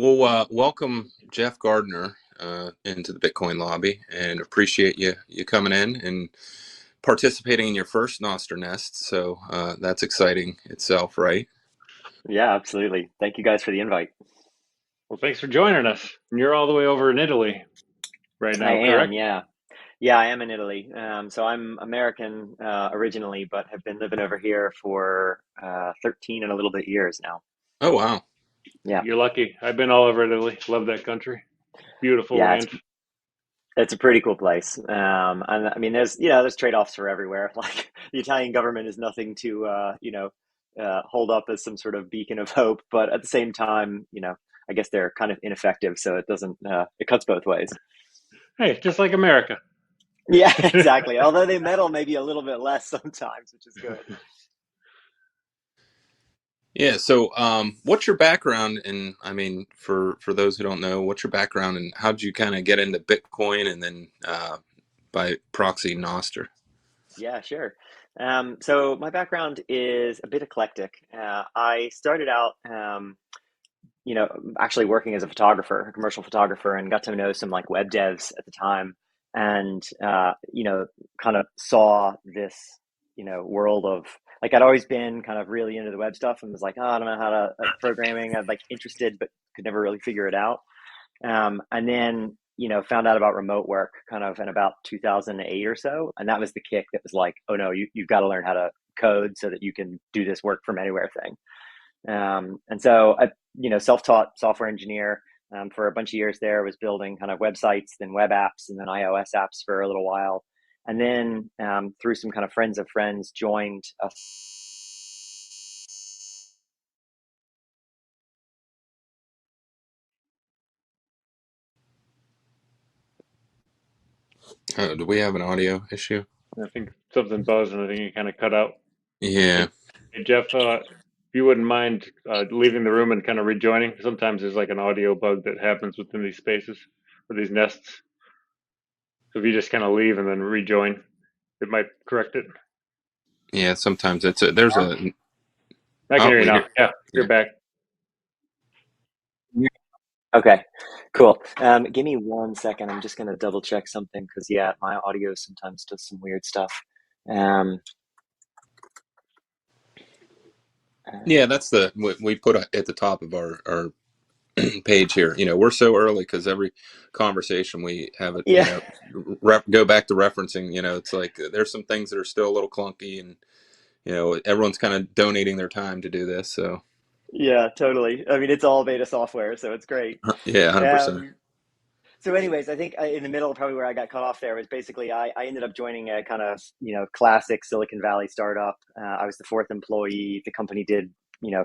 Welcome Jeff Gardner into the Bitcoin lobby, and appreciate you coming in and participating in your first Nostr Nest. So that's exciting itself, right? Yeah, absolutely. Thank you guys for the invite. Well, thanks for joining us. And you're all the way over in Italy right I now, am, correct? yeah. Yeah, I am in Italy. So I'm American originally, but have been living over here for 13 and a little bit years now. Oh wow. Yeah. You're lucky. I've been all over Italy. Love that country. Beautiful Yeah, land. it's a pretty cool place. And I mean, there's trade-offs for everywhere. Like the Italian government is nothing to, hold up as some sort of beacon of hope, but at the same time, I guess they're kind of ineffective, so it doesn't, it cuts both ways. Hey, just like America. Yeah, exactly. Although they meddle maybe a little bit less sometimes, which is good. Yeah. So what's your background? And I mean, for those who don't know, what's your background and how did you kind of get into Bitcoin and then by proxy Nostr? Yeah, sure. So my background is a bit eclectic. I started out, actually working as a photographer, a commercial photographer, and got to know some like web devs at the time, and kind of saw this, world of like I'd always been kind of really into the web stuff and was like, oh, I don't know how to programming. I'd like interested, but could never really figure it out. And then, found out about remote work kind of in about 2008 or so. And that was the kick that was like, oh no, you've got to learn how to code so that you can do this work from anywhere thing. And so I, self-taught software engineer for a bunch of years there, was building kind of websites, then web apps, and then iOS apps for a little while. And then through some kind of friends of friends, joined a Do we have an audio issue? I think something buzzed and I think you kind of cut out. Yeah. Hey, Jeff, if you wouldn't mind leaving the room and kind of rejoining. Sometimes there's like an audio bug that happens within these spaces or these nests. So if you just kind of leave and then rejoin, it might correct it. Yeah. Sometimes there's a I can hear you we now. hear. Yeah, you're Yeah. back. Okay, cool. Give me 1 second. I'm just going to double check something because, yeah, my audio sometimes does some weird stuff. Um, Yeah, that's the what we put at the top of our page here. We're so early because every conversation we have it. yeah, Go back to referencing. It's like there's some things that are still a little clunky, and everyone's kind of donating their time to do this. So yeah, totally. I mean, it's all beta software, so it's great. yeah, 100%. Um, so, anyways, I think in the middle, probably where I got cut off there was basically I ended up joining a kind of classic Silicon Valley startup. I was the fourth employee. The company did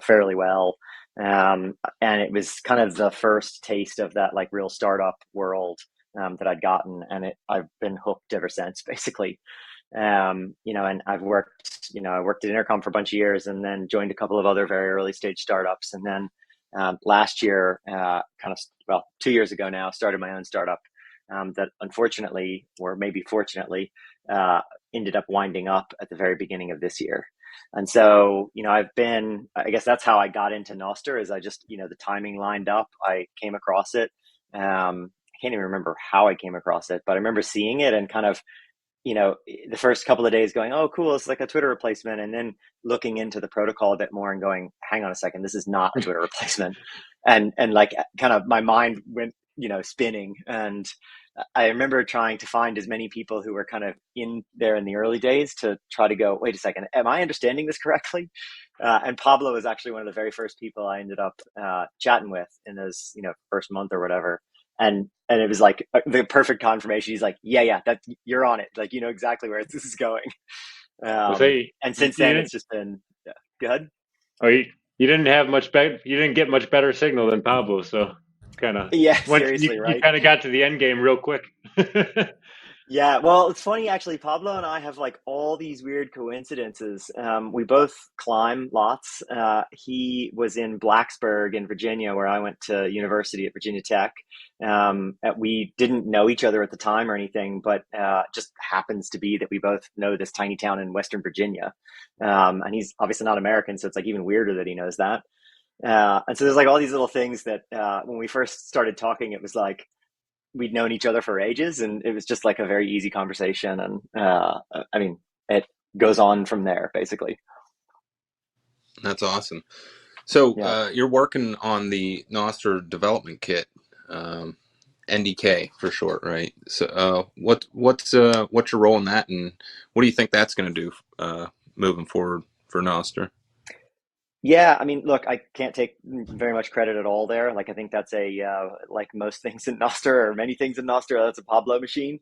fairly well, and it was kind of the first taste of that like real startup world that I'd gotten, and I've been hooked ever since, basically. And I worked at Intercom for a bunch of years, and then joined a couple of other very early stage startups, and then last year, 2 years ago now, started my own startup that unfortunately, or maybe fortunately, ended up winding up at the very beginning of this year. And so, I guess that's how I got into Nostr, is I just, the timing lined up. I came across it. I can't even remember how I came across it, but I remember seeing it and kind of, the first couple of days going, oh, cool, it's like a Twitter replacement. And then looking into the protocol a bit more and going, hang on a second, this is not a Twitter replacement. And like kind of my mind went, spinning. And I remember trying to find as many people who were kind of in there in the early days to try to go, wait a second, am I understanding this correctly? And Pablo was actually one of the very first people I ended up chatting with in those, first month or whatever. And it was like the perfect confirmation. He's like, yeah, that you're on it. Like, you know exactly where this is going. Well, say And you since then, didn't. it's just been good. Oh, you didn't have much better. You didn't get much better signal than Pablo, so kind of Yeah, once seriously, you right? kind of got to the end game real quick. Yeah, well, it's funny actually. Pablo and I have like all these weird coincidences. We both climb lots. He was in Blacksburg in Virginia, where I went to university at Virginia Tech. We didn't know each other at the time or anything, but just happens to be that we both know this tiny town in Western Virginia. And he's obviously not American, so it's like even weirder that he knows that. And so there's like all these little things that when we first started talking, it was like we'd known each other for ages, and it was just like a very easy conversation. And I mean, it goes on from there, basically. That's awesome. So Yeah. you're working on the Nostr Development Kit, um, NDK for short, right? So what's your role in that, and what do you think that's going to do moving forward for Nostr? Yeah, I mean, look, I can't take very much credit at all there. Like, I think that's a like most things in Nostr or many things in Nostr, that's a Pablo machine.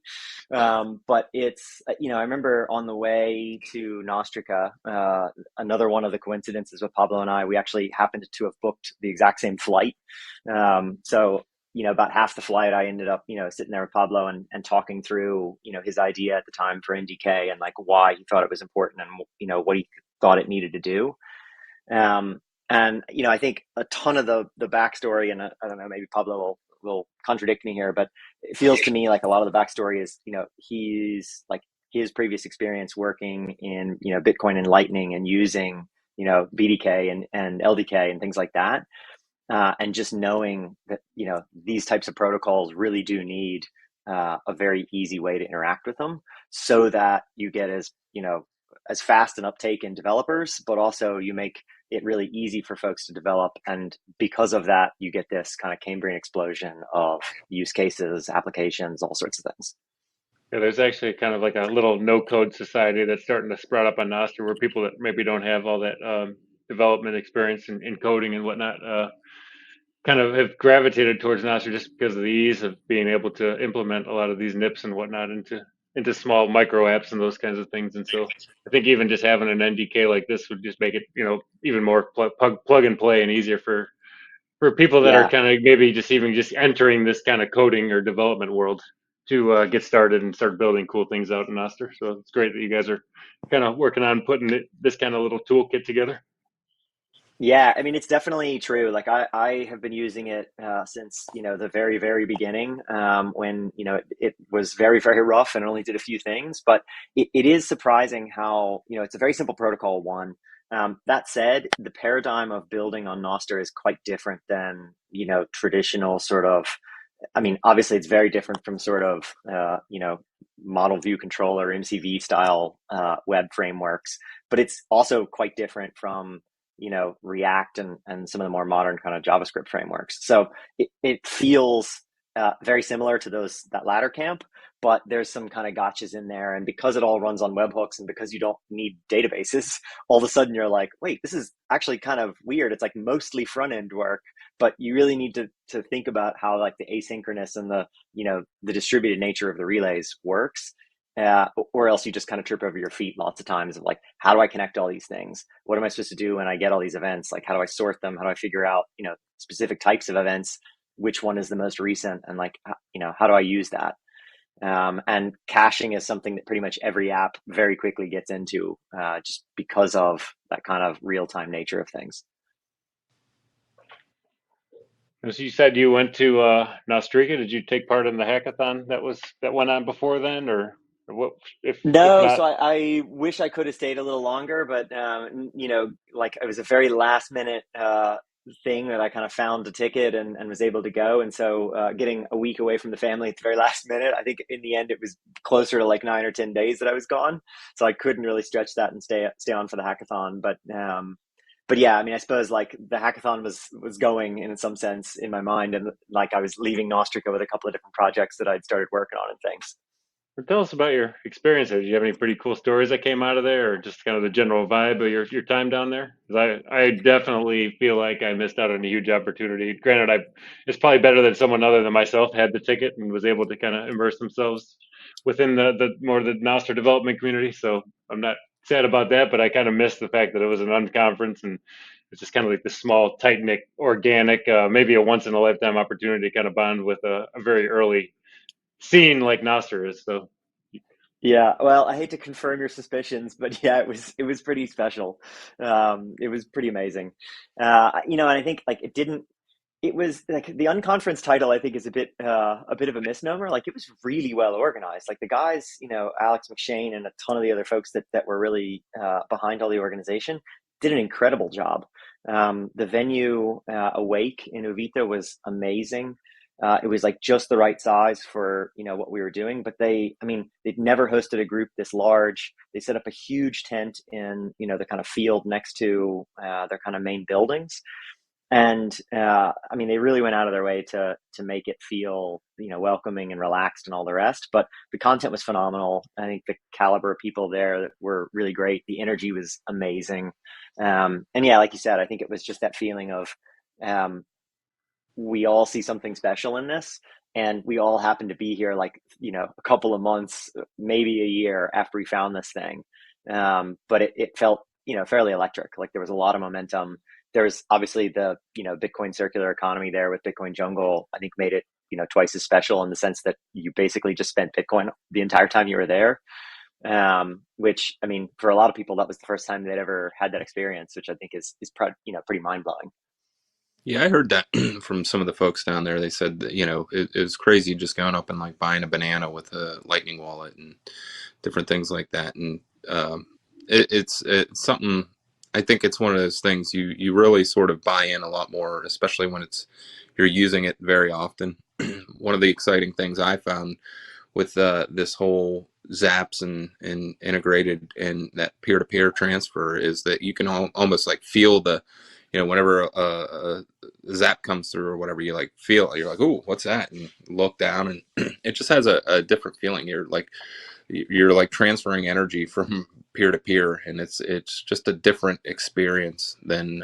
But it's I remember on the way to Nostrica, another one of the coincidences with Pablo and I, we actually happened to have booked the exact same flight. So about half the flight, I ended up sitting there with Pablo and talking through his idea at the time for NDK and like why he thought it was important and what he thought it needed to do. Um, and I think a ton of the backstory, and I don't know, maybe Pablo will contradict me here, but it feels to me like a lot of the backstory is he's like his previous experience working in Bitcoin and Lightning and using BDK and LDK and things like that, and just knowing that these types of protocols really do need a very easy way to interact with them, so that you get as fast an uptake in developers, but also you make it really easy for folks to develop. And because of that, you get this kind of Cambrian explosion of use cases, applications, all sorts of things. Yeah, there's actually kind of like a little no-code society that's starting to sprout up on Nostr, where people that maybe don't have all that development experience in coding and whatnot kind of have gravitated towards Nostr just because of the ease of being able to implement a lot of these NIPs and whatnot into small micro apps and those kinds of things. And so I think even just having an NDK like this would just make it even more plug and play and easier for people that are Yeah. kind of maybe just entering this kind of coding or development world to get started and start building cool things out in Nostr. So it's great that you guys are kind of working on putting this kind of little toolkit together. Yeah, I mean, it's definitely true. Like I have been using it since the very very beginning, when it was very very rough and only did a few things. But it is surprising how it's a very simple protocol. One, that said, the paradigm of building on Nostr is quite different than traditional sort of. I mean, obviously, it's very different from sort of model view controller MCV style web frameworks, but it's also quite different from React and some of the more modern kind of JavaScript frameworks. So it feels very similar to that latter camp, but there's some kind of gotchas in there. And because it all runs on webhooks and because you don't need databases, all of a sudden you're like, wait, this is actually kind of weird. It's like mostly front end work, but you really need to think about how like the asynchronous and the distributed nature of the relays works. Or else you just kind of trip over your feet lots of times of like, how do I connect all these things? What am I supposed to do when I get all these events? Like, how do I sort them? How do I figure out, specific types of events? Which one is the most recent? And like, how do I use that? And caching is something that pretty much every app very quickly gets into, just because of that kind of real-time nature of things. As you said, you went to Nostrica. Did you take part in the hackathon that went on before then, or what? If No, not, so I wish I could have stayed a little longer, but like it was a very last minute thing that I kind of found a ticket and was able to go. And so getting a week away from the family at the very last minute, I think in the end it was closer to like 9 or 10 days that I was gone. So I couldn't really stretch that and stay on for the hackathon. But yeah, I mean, I suppose like the hackathon was going in some sense in my mind, and like I was leaving Nostrica with a couple of different projects that I'd started working on and things. tell us about your experience there. Did you have any pretty cool stories that came out of there, or just kind of the general vibe of your time down there? Because I definitely feel like I missed out on a huge opportunity. Granted, it's probably better that someone other than myself had the ticket and was able to kind of immerse themselves within the more the Nostr development community. So I'm not sad about that, but I kind of missed the fact that it was an unconference and it's just kind of like this small, tight knit, organic, maybe a once in a lifetime opportunity to kind of bond with a very early scene like Nostr is. So Yeah, well, I hate to confirm your suspicions, but yeah, it was pretty special. It was pretty amazing. And I think like it was like the unconference title I think is a bit of a misnomer. Like it was really well organized. Like the guys, Alex McShane and a ton of the other folks that were really behind all the organization did an incredible job. The venue, Awake in Uvita, was amazing. It was like just the right size for, what we were doing. But I mean, they'd never hosted a group this large. They set up a huge tent in, the kind of field next to their kind of main buildings. And I mean, they really went out of their way to make it feel, welcoming and relaxed and all the rest. But the content was phenomenal. I think the caliber of people there were really great. The energy was amazing. And yeah, like you said, I think it was just that feeling of, um, we all see something special in this, and we all happen to be here like, a couple of months, maybe a year after we found this thing. But it felt, fairly electric. Like there was a lot of momentum. There's obviously the, Bitcoin circular economy there with Bitcoin Jungle. I think made it, twice as special in the sense that you basically just spent Bitcoin the entire time you were there. Which, I mean, for a lot of people, that was the first time they'd ever had that experience, which I think is pretty mind blowing. Yeah, I heard that from some of the folks down there. They said that, it was crazy just going up and like buying a banana with a lightning wallet and different things like that. And it's something. I think it's one of those things you really sort of buy in a lot more, especially when you're using it very often. One of the exciting things I found with this whole Zaps and integrated and that peer-to-peer transfer is that you can almost like feel the, whenever a Zap comes through or whatever, you like feel, you're like, oh, what's that? And look down, and it just has a different feeling. You're like transferring energy from peer to peer, and it's just a different experience than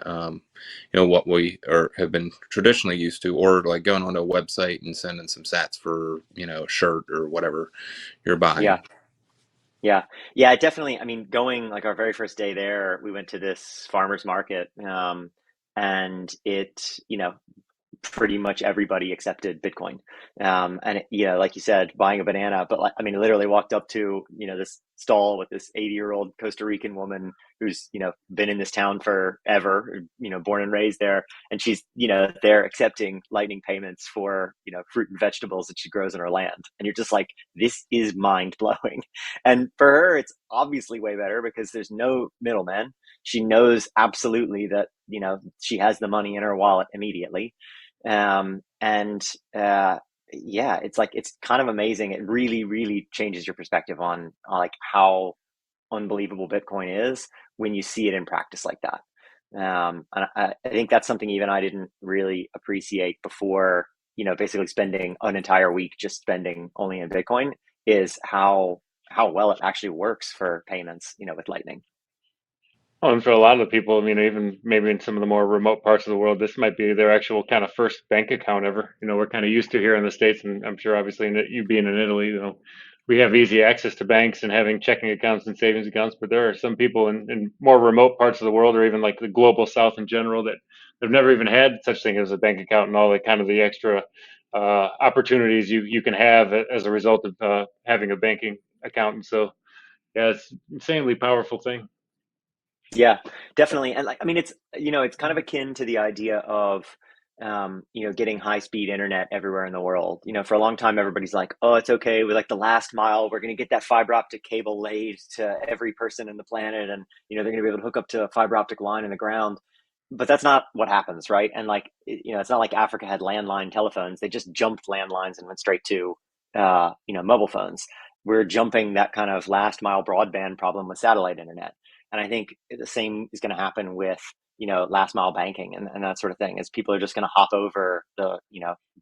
what we have been traditionally used to, or like going onto a website and sending some sats for a shirt or whatever you're Yeah. buying. Yeah. Yeah, definitely. I mean, going like our very first day there, we went to this farmer's market, and pretty much everybody accepted Bitcoin. And like you said, buying a banana, but like, I mean, literally walked up to, this stall with this 80-year-old Costa Rican woman who's, been in this town forever, born and raised there. And she's, there accepting lightning payments for, fruit and vegetables that she grows in her land. And you're just like, this is mind blowing. And for her, it's obviously way better because there's no middleman. She knows absolutely that, she has the money in her wallet immediately. And yeah, it's like it's kind of amazing. It really, really changes your perspective on like how unbelievable Bitcoin is when you see it in practice like that. And I think that's something even I didn't really appreciate before. Basically spending an entire week just spending only in Bitcoin is how well it actually works for payments. With Lightning. Oh, and for a lot of the people, I mean, even maybe in some of the more remote parts of the world, this might be their actual kind of first bank account ever. We're kind of used to here in the States, and I'm sure obviously you being in Italy, we have easy access to banks and having checking accounts and savings accounts. But there are some people in more remote parts of the world, or even like the global South in general, that they've never even had such thing as a bank account and all the kind of the extra opportunities you can have as a result of having a banking account. And so, yeah, it's an insanely powerful thing. Yeah, definitely. And like, I mean, it's kind of akin to the idea of, getting high speed internet everywhere in the world. For a long time, everybody's like, oh, it's okay with like the last mile. We're going to get that fiber optic cable laid to every person in the planet. And, they're going to be able to hook up to a fiber optic line in the ground. But that's not what happens, right? And like, it's not like Africa had landline telephones. They just jumped landlines and went straight to, mobile phones. We're jumping that kind of last mile broadband problem with satellite internet. And I think the same is going to happen with, last mile banking and that sort of thing, is people are just going to hop over the,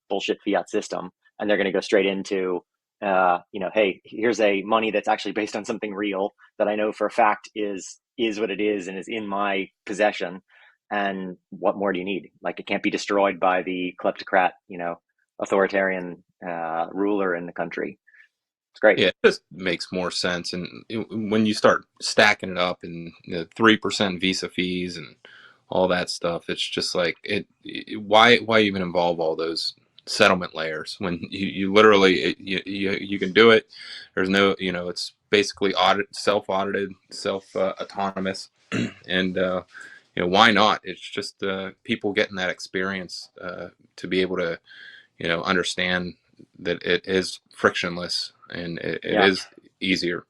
bullshit fiat system, and they're going to go straight into, hey, here's a money that's actually based on something real that I know for a fact is what it is and is in my possession. And what more do you need? Like, it can't be destroyed by the kleptocrat, authoritarian ruler in the country. It's great. Yeah, it just makes more sense. And when you start stacking it up and 3% Visa fees and all that stuff, it's just like why even involve all those settlement layers when you literally you can do it. There's no, it's basically self-audited, self autonomous, and why not? It's just people getting that experience to be able to understand that it is frictionless and it Yeah. is easier.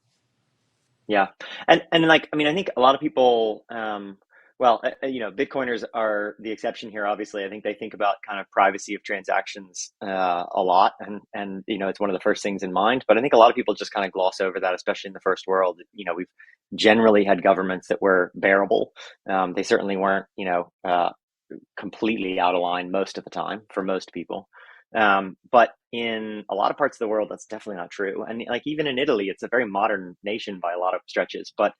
Yeah. And like, I mean, I think a lot of people, Well, Bitcoiners are the exception here. Obviously, I think they think about kind of privacy of transactions a lot, and it's one of the first things in mind. But I think a lot of people just kind of gloss over that, especially in the first world. We've generally had governments that were bearable. They certainly weren't, completely out of line most of the time for most people. But in a lot of parts of the world, that's definitely not true. And like even in Italy, it's a very modern nation by a lot of stretches. But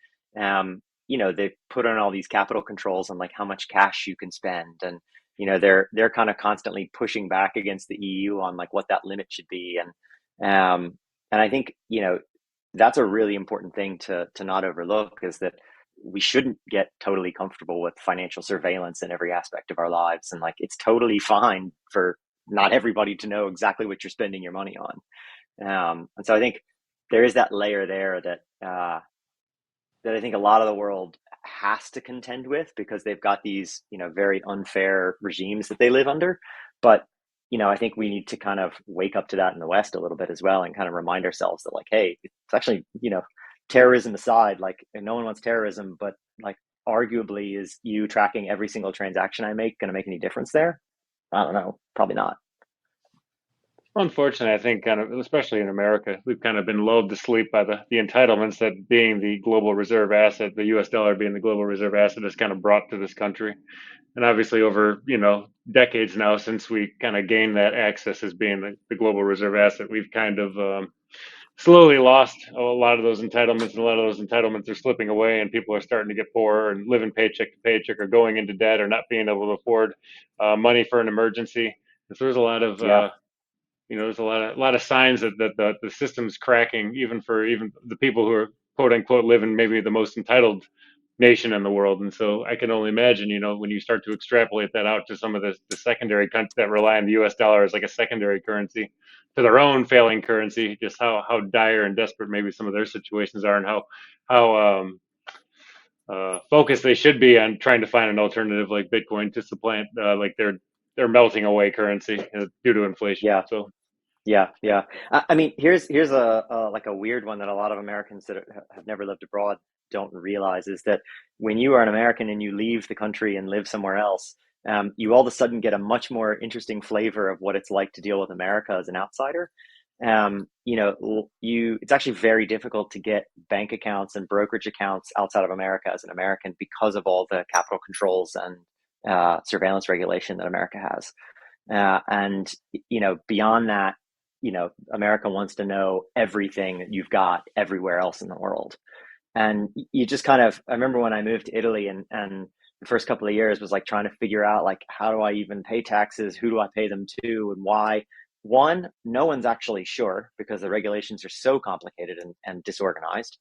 they've put on all these capital controls on like how much cash you can spend, and they're kind of constantly pushing back against the EU on like what that limit should be. And I think that's a really important thing to not overlook, is that we shouldn't get totally comfortable with financial surveillance in every aspect of our lives. And like, it's totally fine for not everybody to know exactly what you're spending your money on. And so I think there is that layer there that I think a lot of the world has to contend with, because they've got these, very unfair regimes that they live under. But, I think we need to kind of wake up to that in the West a little bit as well, and kind of remind ourselves that like, hey, it's actually, terrorism aside, like no one wants terrorism, but like arguably, is you tracking every single transaction I make going to make any difference there? I don't know. Probably not. Unfortunately, I think kind of, especially in America, we've kind of been lulled to sleep by the entitlements that being the global reserve asset, the US dollar being the global reserve asset, has kind of brought to this country. And obviously over, decades now since we kind of gained that access as being the global reserve asset, we've kind of slowly lost a lot of those entitlements, and a lot of those entitlements are slipping away, and people are starting to get poorer and living paycheck to paycheck, or going into debt, or not being able to afford money for an emergency. And so there's a lot of Yeah. there's a lot of signs that the system's cracking, even for even the people who are quote unquote living maybe the most entitled nation in the world. And so I can only imagine, when you start to extrapolate that out to some of the secondary countries that rely on the US dollar as like a secondary currency to their own failing currency, just how dire and desperate maybe some of their situations are, and how focused they should be on trying to find an alternative like Bitcoin to supplant like their melting away currency due to inflation. Yeah. So Yeah, yeah. I mean, here's a like a weird one that a lot of Americans that have never lived abroad don't realize, is that when you are an American and you leave the country and live somewhere else, you all of a sudden get a much more interesting flavor of what it's like to deal with America as an outsider. It's actually very difficult to get bank accounts and brokerage accounts outside of America as an American, because of all the capital controls and surveillance regulation that America has. And beyond that, America wants to know everything that you've got everywhere else in the world. And you just kind of, I remember when I moved to Italy, and the first couple of years was like trying to figure out like, how do I even pay taxes? Who do I pay them to, and why? One, no one's actually sure, because the regulations are so complicated and disorganized.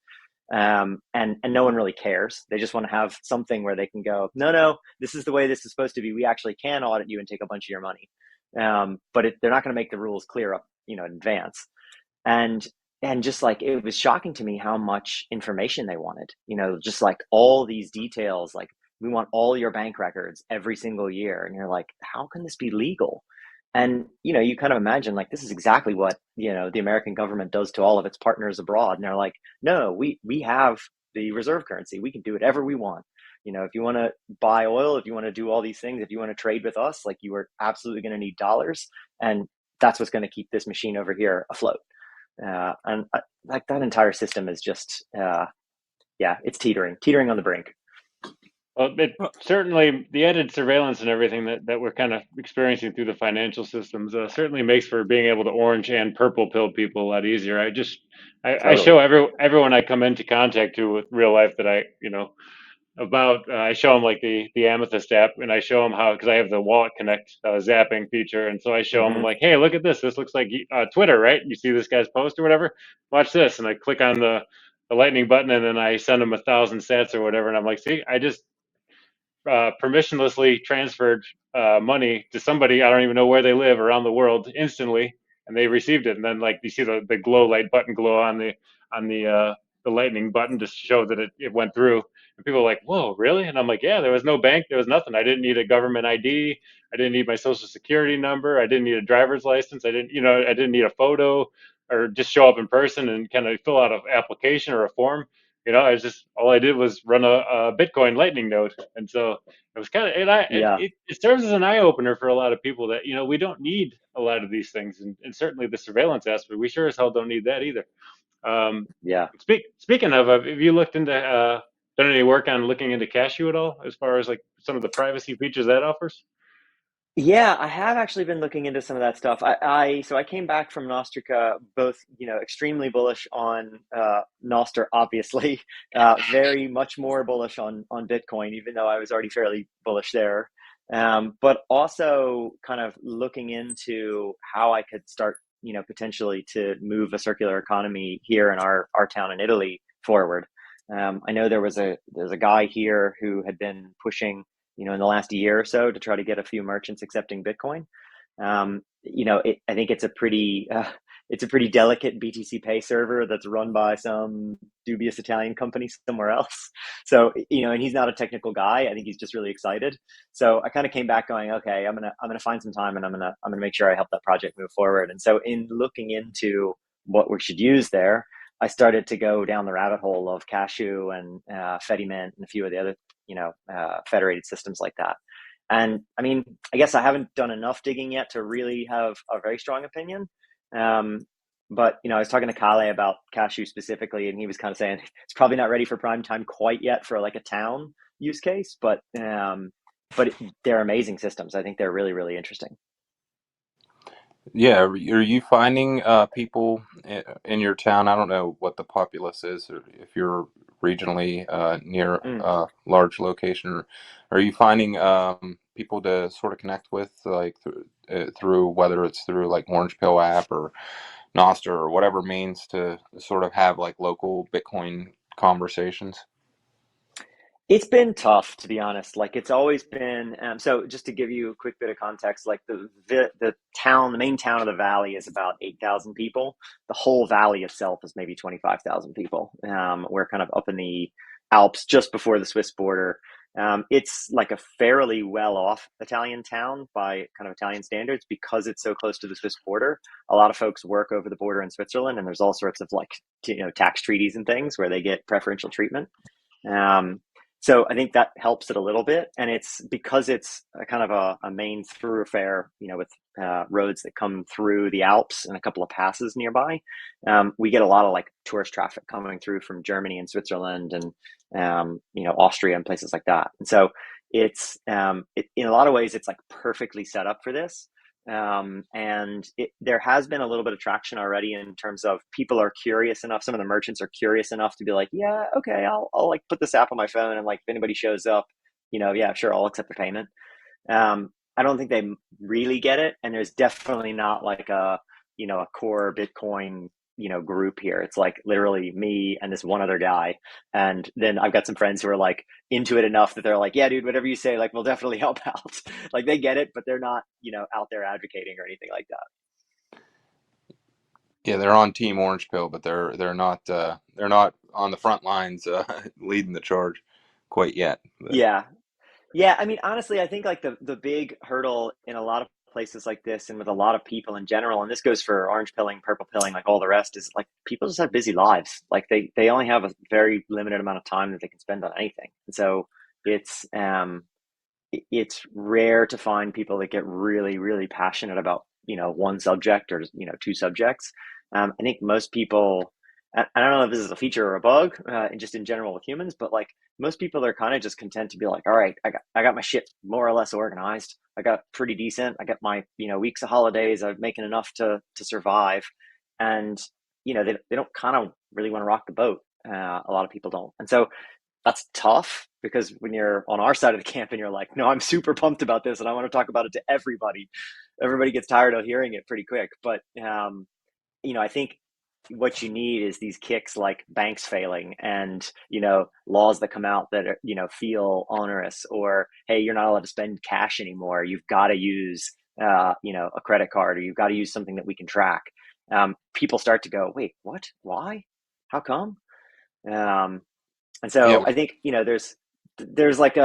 And no one really cares. They just want to have something where they can go, no, this is the way this is supposed to be. We actually can audit you and take a bunch of your money. But they're not going to make the rules clear up, in advance. And just like, it was shocking to me how much information they wanted. Just like all these details, like, we want all your bank records every single year, and you're like, how can this be legal? And you kind of imagine like, this is exactly what the American government does to all of its partners abroad, and they're like, no, we have the reserve currency, we can do whatever we want. If you want to buy oil, if you want to do all these things, if you want to trade with us, like, you are absolutely going to need dollars, and that's what's going to keep this machine over here afloat. And like, that entire system is just yeah, it's teetering on the brink. well, it certainly, the added surveillance and everything that we're kind of experiencing through the financial systems certainly makes for being able to orange and purple pill people a lot easier. I Totally. show everyone I come into contact to with real life that I show them like the Amethyst app, and I show them how, because I have the Wallet Connect zapping feature, and so I show them, I'm Hmm. like, hey, look at this. This looks like Twitter, right? You see this guy's post or whatever? Watch this, and I click on the lightning button, and then I send them 1,000 sats or whatever, and I'm like, see, I just permissionlessly transferred money to somebody I don't even know where they live around the world instantly, and they received it. And then like you see the glow light button glow on the lightning button to show that it went through. And people are like, "Whoa, really?" And I'm like, "Yeah, there was no bank, there was nothing. I didn't need a government ID. I didn't need my social security number. I didn't need a driver's license. I didn't need a photo or just show up in person and kind of fill out an application or a form. I was just all I did was run a Bitcoin Lightning node, and so it was kind of Yeah, it serves as an eye opener for a lot of people that we don't need a lot of these things, and certainly the surveillance aspect, we sure as hell don't need that either. Um, yeah. speaking of, have you looked into done any work on looking into Cashew at all, as far as like some of the privacy features that offers? Yeah, I have actually been looking into some of that stuff. So I came back from Nostrica, both extremely bullish on Nostr, obviously, very much more bullish on Bitcoin, even though I was already fairly bullish there. But also kind of looking into how I could start, potentially to move a circular economy here in our town in Italy forward. I know there's a guy here who had been pushing in the last year or so to try to get a few merchants accepting Bitcoin. I think it's a pretty delicate BTC Pay server that's run by some dubious Italian company somewhere else. So, and he's not a technical guy. I think he's just really excited. So I kind of came back going, okay, I'm gonna find some time and I'm gonna make sure I help that project move forward. And so in looking into what we should use there, I started to go down the rabbit hole of Cashew and Fedimint and a few of the other federated systems like that. And I mean, I guess I haven't done enough digging yet to really have a very strong opinion. But I was talking to Kale about Cashew specifically, and he was kind of saying it's probably not ready for prime time quite yet for like a town use case, but they're amazing systems. I think they're really, really interesting. Yeah, are you finding people in your town? I don't know what the populace is, or if you're regionally near Mm. a large location. Are you finding people to sort of connect with, like through whether it's through like Orange Pill app or Nostr or whatever means to sort of have like local Bitcoin conversations? It's been tough, to be honest. Like it's always been. So just to give you a quick bit of context, like the main town of the valley is about 8,000 people. The whole valley itself is maybe 25,000 people. We're kind of up in the Alps, just before the Swiss border. It's like a fairly well-off Italian town by kind of Italian standards because it's so close to the Swiss border. A lot of folks work over the border in Switzerland, and there's all sorts of like tax treaties and things where they get preferential treatment. Um, so I think that helps it a little bit, and it's because it's a kind of a main thoroughfare, with roads that come through the Alps and a couple of passes nearby. We get a lot of like tourist traffic coming through from Germany and Switzerland and Austria and places like that. And so in a lot of ways it's like perfectly set up for this. And there has been a little bit of traction already in terms of people are curious enough. Some of the merchants are curious enough to be like, yeah, okay, I'll like put this app on my phone, and like if anybody shows up, yeah, sure, I'll accept the payment. I don't think they really get it, and there's definitely not like a core Bitcoin group here. It's like literally me and this one other guy, and then I've got some friends who are like into it enough that they're like, yeah, dude, whatever you say, like we'll definitely help out. Like they get it, but they're not out there advocating or anything like that. Yeah, they're on Team Orange Pill, but they're not on the front lines leading the charge quite yet. But Yeah, yeah, I mean, honestly, I think like the big hurdle in a lot of places like this and with a lot of people in general, and this goes for orange pilling, purple pilling, like all the rest, is like people just have busy lives. Like they only have a very limited amount of time that they can spend on anything. And so it's it's rare to find people that get really, really passionate about, one subject or, two subjects. I think most people, I don't know if this is a feature or a bug, just in general with humans, but like most people are kind of just content to be like, all right, I got my shit more or less organized. I got pretty decent. I got my, weeks of holidays. I'm making enough to survive. And, they don't kind of really want to rock the boat. A lot of people don't. And so that's tough because when you're on our side of the camp and you're like, no, I'm super pumped about this and I want to talk about it to everybody gets tired of hearing it pretty quick. But I think what you need is these kicks like banks failing and laws that come out that are, feel onerous, or hey, you're not allowed to spend cash anymore, you've got to use a credit card, or you've got to use something that we can track. People start to go, wait, what, why, how come? And yeah, so I think there's like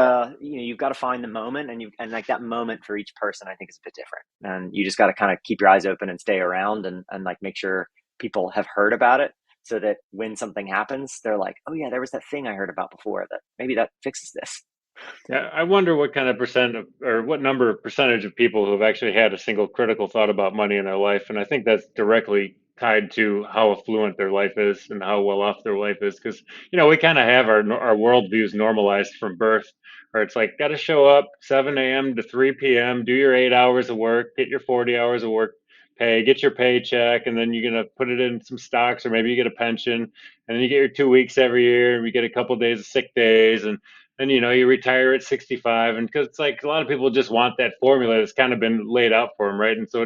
you've got to find the moment, and like that moment for each person I think is a bit different, and you just got to kind of keep your eyes open and stay around and like make sure people have heard about it. so that when something happens, they're like, oh yeah, there was that thing I heard about before that maybe that fixes this. Yeah, I wonder what kind of percent of, or what number of percentage of people who have actually had a single critical thought about money in their life. And I think that's directly tied to how affluent their life is and how well off their life is. Because, we kind of have our worldviews normalized from birth, where it's like, got to show up 7 a.m. to 3 p.m., do your 8 hours of work, get your 40 hours of work pay, get your paycheck, and then you're going to put it in some stocks, or maybe you get a pension, and then you get your 2 weeks every year, and we get a couple of days of sick days. And you retire at 65, and because it's like a lot of people just want that formula that's kind of been laid out for them, right? And so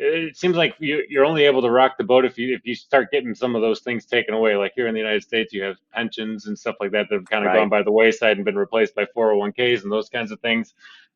it seems like you're only able to rock the boat if you start getting some of those things taken away. Like here in the United States, you have pensions and stuff like that that have kind of gone Right. by the wayside and been replaced by 401ks and those kinds of things.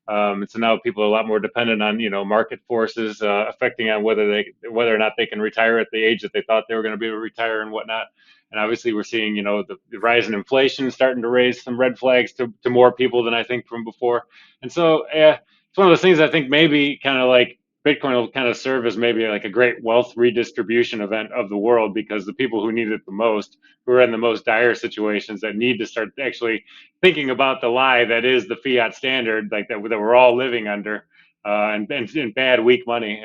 And so now people are a lot more dependent on market forces affecting on whether or not they can retire at the age that they thought they were going to be able to retire and whatnot. And obviously, we're seeing the rise in inflation starting to raise some red flags to more people than I think from before. And so it's one of those things I think maybe kind of like Bitcoin will kind of serve as maybe like a great wealth redistribution event of the world, because the people who need it the most, who are in the most dire situations that need to start actually thinking about the lie that is the fiat standard, like that we're all living under, and bad weak money.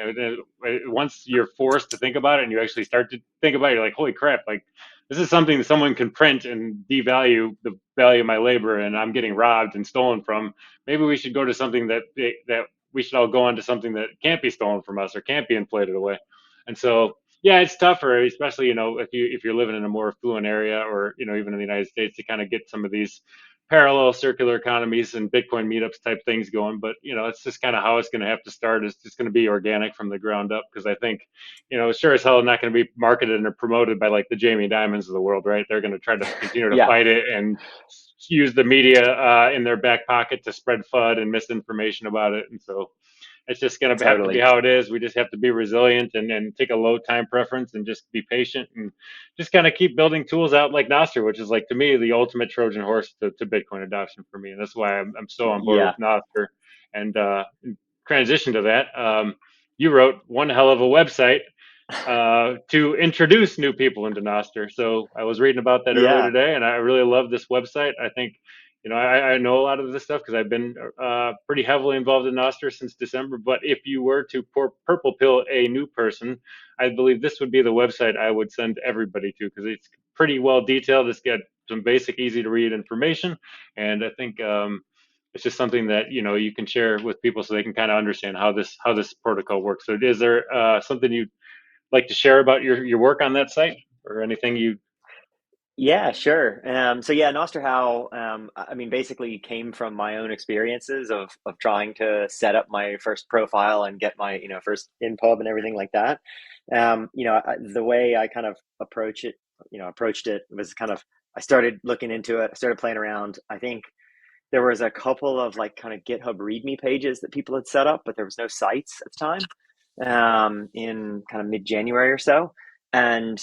Once you're forced to think about it and you actually start to think about it, you're like, holy crap, like this is something that someone can print and devalue the value of my labor, and I'm getting robbed and stolen from. Maybe we should go to something that we should all go on to something that can't be stolen from us or can't be inflated away. And so, yeah, it's tougher, especially if you're living in a more affluent area, or even in the United States, to kind of get some of these parallel circular economies and Bitcoin meetups type things going. But it's just kind of how it's going to have to start. It's just going to be organic from the ground up, because I think sure as hell not going to be marketed or promoted by like the Jamie Dimons of the world, right? They're going to try to continue to Yeah, fight it and use the media in their back pocket to spread FUD and misinformation about it. And so it's just going to have to be totally. how it is. We just have to be resilient and take a low time preference and just be patient and just kind of keep building tools out like Nostr, which is like to me the ultimate Trojan horse to Bitcoin adoption for me. And that's why I'm so on board Yeah. with Nostr. And in transition to that, you wrote one hell of a website to introduce new people into Nostr. So I was reading about that earlier Yeah. today, and I really love this website. I think, I know a lot of this stuff because I've been pretty heavily involved in Nostr since December. But if you were to purple pill a new person, I believe this would be the website I would send everybody to, because it's pretty well detailed. It's got some basic, easy to read information, and I think it's just something that you can share with people so they can kind of understand how this protocol works. So, is there something you like to share about your work on that site, or anything you? Yeah, sure. So yeah, Nostr.how, I mean, basically came from my own experiences of trying to set up my first profile and get my, first in pub and everything like that. The way I kind of approached it was kind of, I started looking into it, I started playing around. I think there was a couple of like kind of GitHub README pages that people had set up, but there was no sites at the time, in kind of mid-January or so. And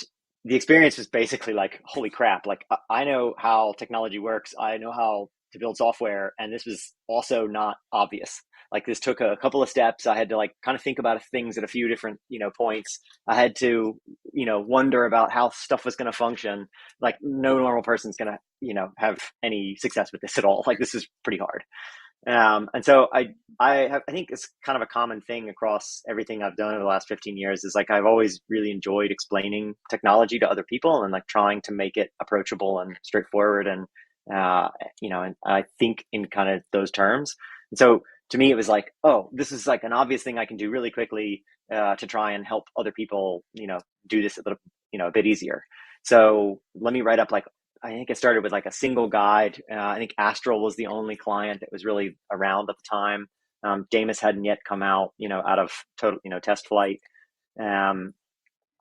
the experience was basically like, holy crap, like I know how technology works. I know how to build software. And this was also not obvious. Like this took a couple of steps. I had to like kind of think about things at a few different, points. I had to, wonder about how stuff was going to function. Like no normal person's going to, have any success with this at all. Like this is pretty hard. And so I think it's kind of a common thing across everything I've done over the last 15 years is like I've always really enjoyed explaining technology to other people and like trying to make it approachable and straightforward, and and I think in kind of those terms. And so to me it was like, oh, this is like an obvious thing I can do really quickly to try and help other people do this a little a bit easier. So let me write up like, I think it started with like a single guide. I think Astral was the only client that was really around at the time. Damus hadn't yet come out, out of total, test flight. Um,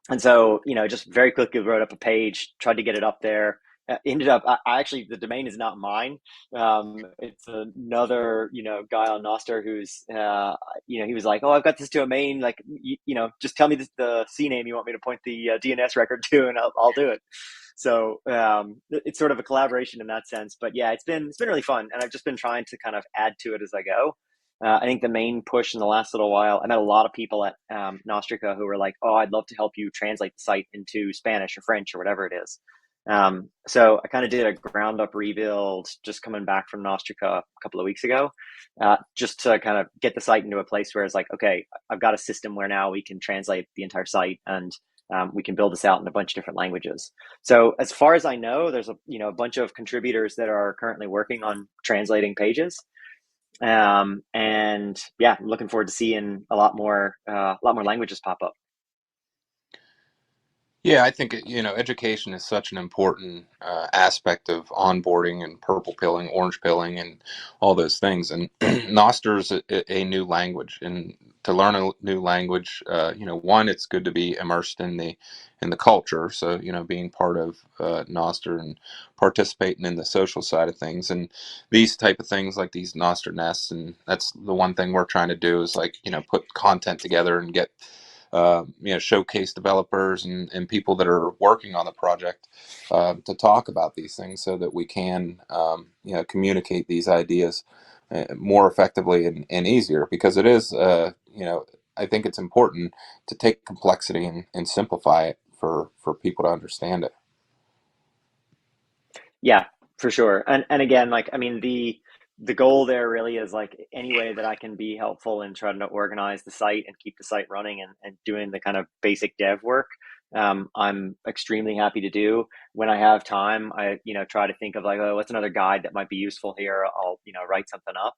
and so, just very quickly wrote up a page, tried to get it up there. Ended up, I actually, the domain is not mine. It's another, guy on Nostr who's, he was like, oh, I've got this domain. Like, just tell me the CNAME you want me to point the DNS record to, and I'll do it. So it's sort of a collaboration in that sense. But yeah, it's been really fun, and I've just been trying to kind of add to it as I go. I think the main push in the last little while, I met a lot of people at Nostrica who were like, "Oh, I'd love to help you translate the site into Spanish or French or whatever it is." So I kind of did a ground up rebuild just coming back from Nostrica a couple of weeks ago, just to kind of get the site into a place where it's like, okay, I've got a system where now we can translate the entire site, and we can build this out in a bunch of different languages. So as far as I know, there's a bunch of contributors that are currently working on translating pages. And yeah, I'm looking forward to seeing a lot more languages pop up. Yeah, I think education is such an important aspect of onboarding and purple pilling, orange pilling, and all those things. And Noster's a new language, and to learn a new language, one, it's good to be immersed in the culture. So being part of Nostr and participating in the social side of things, and these type of things like these Nostr Nests, and that's the one thing we're trying to do is like put content together and get showcase developers and people that are working on the project to talk about these things so that we can communicate these ideas more effectively and easier, because it is I think it's important to take complexity and simplify it for people to understand it. Yeah, for sure. And again, like, I mean, the goal there really is like any way that I can be helpful in trying to organize the site and keep the site running and doing the kind of basic dev work. I'm extremely happy to do. When I have time, I try to think of like, oh, what's another guide that might be useful here? I'll write something up.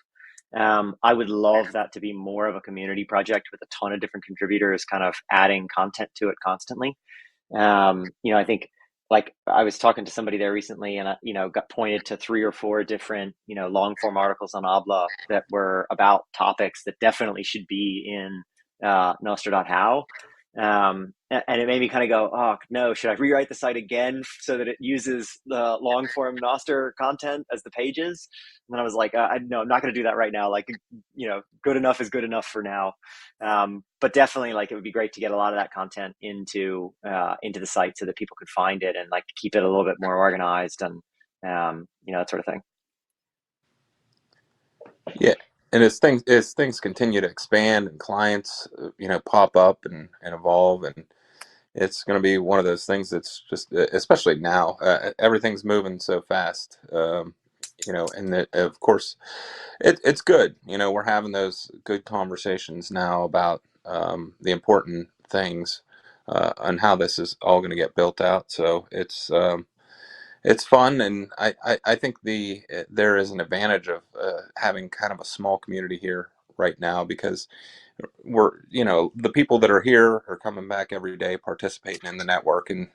I would love that to be more of a community project with a ton of different contributors kind of adding content to it constantly. I think, like, I was talking to somebody there recently, and I, got pointed to 3 or 4 different, long form articles on Obla that were about topics that definitely should be in Nostr.how. And it made me kind of go, oh no, should I rewrite the site again so that it uses the long form Nostr content as the pages? And then I was like, no, I'm not going to do that right now. Like, good enough is good enough for now. But definitely, like, it would be great to get a lot of that content into the site so that people could find it and like keep it a little bit more organized and that sort of thing. Yeah, and as things continue to expand and clients pop up and evolve, and it's going to be one of those things that's just, especially now, everything's moving so fast. And of course, it's good. We're having those good conversations now about the important things and how this is all going to get built out. So it's fun, and I think there is an advantage of having kind of a small community here right now, because we're the people that are here are coming back every day, participating in the network and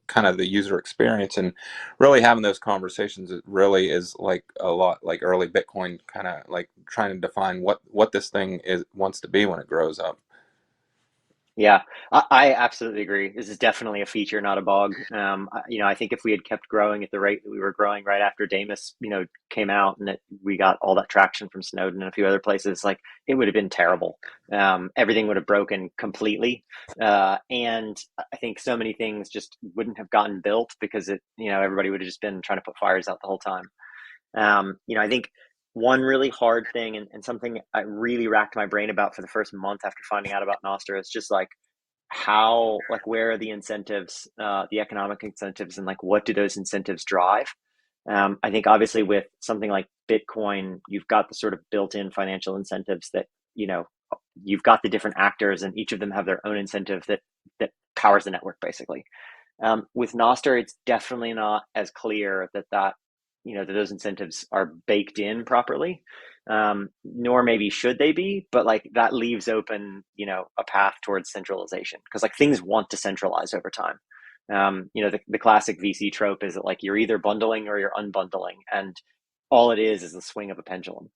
kind of the user experience, and really having those conversations. It really is like a lot like early Bitcoin, kind of like trying to define what this thing is wants to be when it grows up. Yeah, I absolutely agree. This is definitely a feature, not a bug. I think if we had kept growing at the rate that we were growing right after Damus, came out and we got all that traction from Snowden and a few other places, like, it would have been terrible. Everything would have broken completely. And I think so many things just wouldn't have gotten built because everybody would have just been trying to put fires out the whole time. I think one really hard thing and something I really racked my brain about for the first month after finding out about Nostr is just like where are the incentives, the economic incentives, and like what do those incentives drive? I think obviously with something like Bitcoin, you've got the sort of built-in financial incentives that you've got the different actors, and each of them have their own incentive that powers the network basically. With Nostr, it's definitely not as clear that those incentives are baked in properly, nor maybe should they be. But like that leaves open, a path towards centralization, because like things want to centralize over time. The classic VC trope is that like you're either bundling or you're unbundling, and all it is the swing of a pendulum.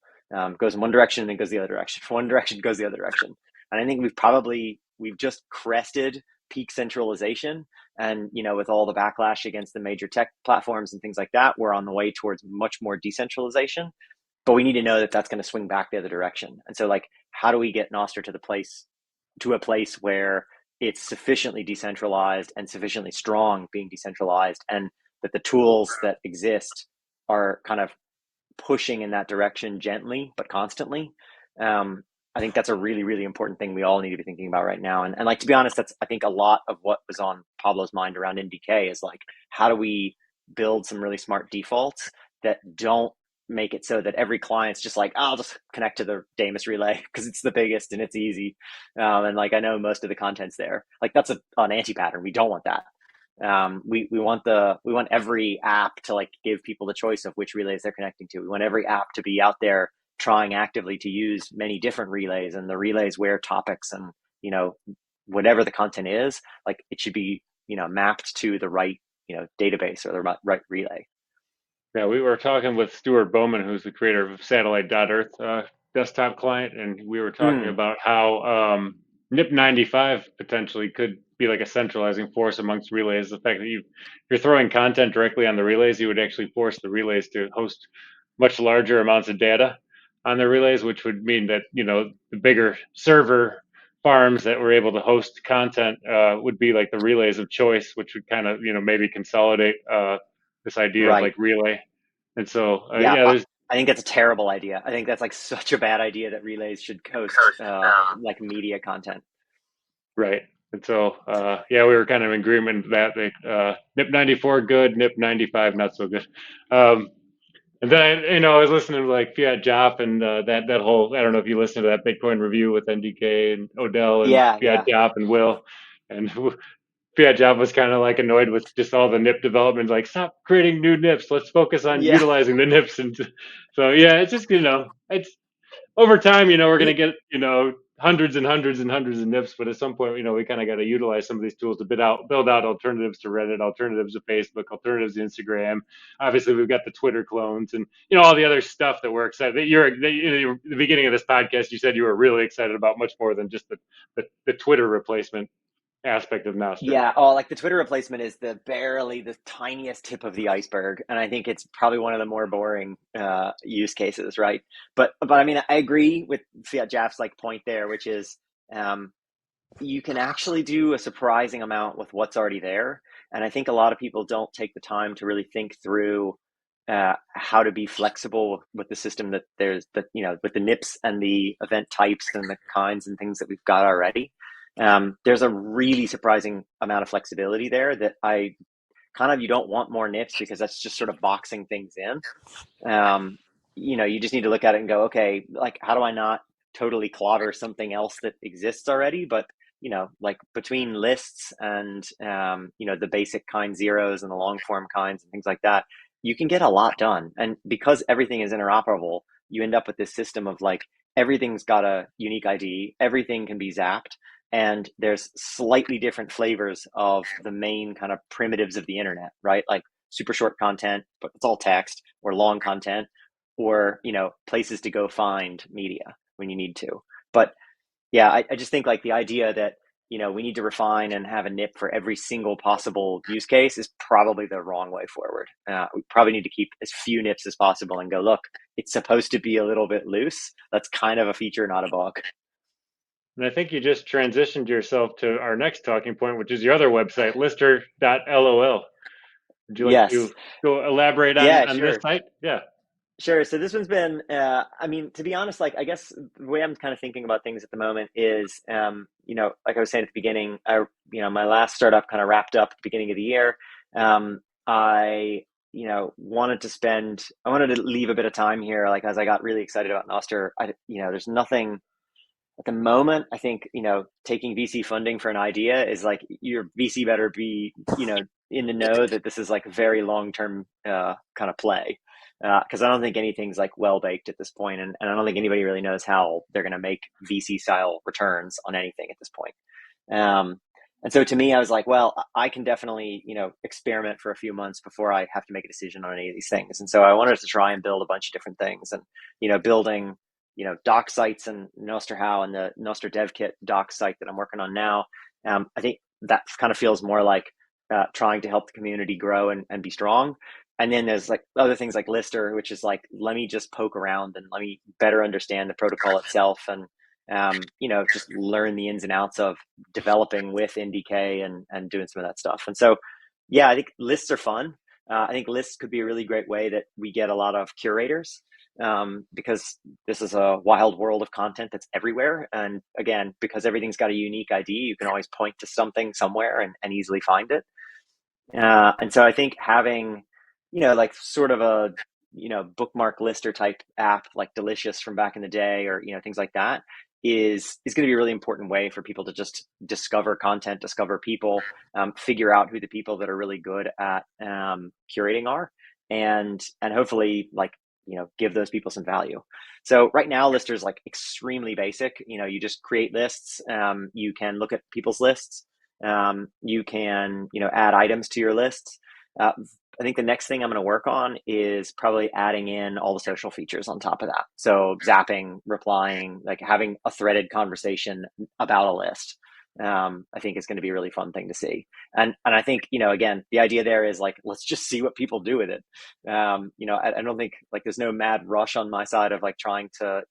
Goes in one direction and then goes the other direction. One direction goes the other direction. And I think we've just crested peak centralization, and with all the backlash against the major tech platforms and things like that, we're on the way towards much more decentralization, but we need to know that that's going to swing back the other direction. And so like, how do we get Nostr to a place where it's sufficiently decentralized and sufficiently strong being decentralized, and that the tools that exist are kind of pushing in that direction gently but constantly? I think that's a really, really important thing we all need to be thinking about right now. And like, to be honest, that's, I think, a lot of what was on Pablo's mind around NDK is like, how do we build some really smart defaults that don't make it so that every client's just like, I'll just connect to the Damus relay because it's the biggest and it's easy. And like, I know most of the content's there. Like, that's an anti-pattern. We don't want that. We want every app to like give people the choice of which relays they're connecting to. We want every app to be out there trying actively to use many different relays, and the relays where topics and, you know, whatever the content is, like, it should be, you know, mapped to the right, you know, database or the right relay. Yeah, we were talking with Stuart Bowman, who's the creator of Satellite.Earth desktop client, and we were talking Mm, about how NIP95 potentially could be like a centralizing force amongst relays. The fact that you're throwing content directly on the relays, you would actually force the relays to host much larger amounts of data on the relays, which would mean that, you know, the bigger server farms that were able to host content would be like the relays of choice, which would kind of, you know, maybe consolidate this idea of right. like relay. And so, Yeah. yeah, there's I think that's a terrible idea. I think that's like such a bad idea that relays should host like media content. right. And so, yeah, we were kind of in agreement that NIP94 good, NIP95 not so good. Um, and then, you know, I was listening to like Fiat Jopp and that whole, I don't know if you listened to that Bitcoin review with NDK and Odell and Yeah, Fiat yeah, Jopp and Will. And Fiat Job was kind of like annoyed with just all the NIP development, like stop creating new NIPs. Let's focus on yeah. utilizing the NIPs. And so, yeah, it's just, you know, it's over time, you know, we're going to get, you know, hundreds and hundreds and hundreds of NIPs, but at some point, you know, we kind of got to utilize some of these tools to build out alternatives to Reddit, alternatives to Facebook, alternatives to Instagram. Obviously, we've got the Twitter clones and, you know, all the other stuff that we're excited. The beginning of this podcast, you said you were really excited about much more than just the Twitter replacement aspect of Nostr. Yeah, oh, like the Twitter replacement is barely the tiniest tip of the iceberg, and I think it's probably one of the more boring use cases, right? But I mean, I agree with Fiat Jaff's like point there, which is um, you can actually do a surprising amount with what's already there, and I think a lot of people don't take the time to really think through how to be flexible with the system that there's that, you know, with the NIPs and the event types and the kinds and things that we've got already. There's a really surprising amount of flexibility there that I kind of, you don't want more NIPs because that's just sort of boxing things in. Um, you know, you just need to look at it and go, okay, like, how do I not totally clobber something else that exists already? But, you know, like between lists and, you know, the basic kind zeros and the long form kinds and things like that, you can get a lot done. And because everything is interoperable, you end up with this system of like, everything's got a unique ID, everything can be zapped, and there's slightly different flavors of the main kind of primitives of the internet, right? Like super short content, but it's all text, or long content, or, you know, places to go find media when you need to. But yeah, I just think like the idea that, you know, we need to refine and have a NIP for every single possible use case is probably the wrong way forward. We probably need to keep as few NIPs as possible and go, look, it's supposed to be a little bit loose. That's kind of a feature, not a bug. And I think you just transitioned yourself to our next talking point, which is your other website, Listr.lol. Would you like Yes. to go elaborate Yeah, on this sure. site? Yeah. Sure. So this one's been, I mean, to be honest, like, I guess the way I'm kind of thinking about things at the moment is, you know, like I was saying at the beginning, you know, my last startup kind of wrapped up at the beginning of the year. I, you know, I wanted to leave a bit of time here, like, as I got really excited about Nostr. You know, there's nothing at the moment. I think, you know, taking VC funding for an idea is like, your VC better be, you know, in the know that this is like a very long-term kind of play. Because I don't think anything's like well baked at this point, and I don't think anybody really knows how they're going to make VC style returns on anything at this point. Um, and so to me, I was like, well, I can definitely, you know, experiment for a few months before I have to make a decision on any of these things. And so I wanted to try and build a bunch of different things, and, you know, building, you know, doc sites and Nostr.how and the Nostr Dev Kit doc site that I'm working on now. I think that kind of feels more like trying to help the community grow and be strong. And then there's like other things like Listr, which is like, let me just poke around and let me better understand the protocol itself, and you know, just learn the ins and outs of developing with NDK and doing some of that stuff. And so, yeah, I think lists are fun. I think lists could be a really great way that we get a lot of curators. because this is a wild world of content that's everywhere. And again, because everything's got a unique ID, you can always point to something somewhere and easily find it. And so I think having, like sort of a, bookmark lister type app like Delicious from back in the day, or, things like that is going to be a really important way for people to just discover content, discover people, figure out who the people that are really good at curating are, and hopefully like, give those people some value. So right now, Lister is like extremely basic. You just create lists. You can look at people's lists. You can, add items to your lists. I think the next thing I'm going to work on is probably adding in all the social features on top of that. So zapping, replying, like having a threaded conversation about a list. I think is going to be a really fun thing to see. And I think, again, the idea there is like, let's just see what people do with it. I don't think like there's no mad rush on my side of like trying to,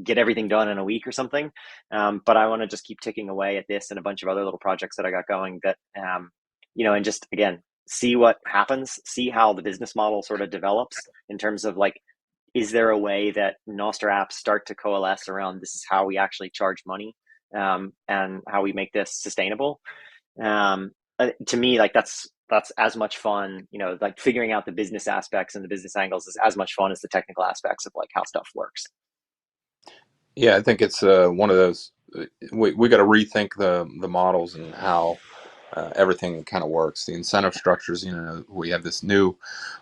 get everything done in a week or something. But I want to just keep ticking away at this and a bunch of other little projects that I got going that, and just, again, see what happens, see how the business model sort of develops in terms of like, is there a way that Nostr apps start to coalesce around this is how we actually charge money, and how we make this sustainable? To me, like that's as much fun, like figuring out the business aspects and the business angles is as much fun as the technical aspects of like how stuff works. Yeah, I think it's one of those. We got to rethink the models and how everything kind of works. The incentive structures. We have this new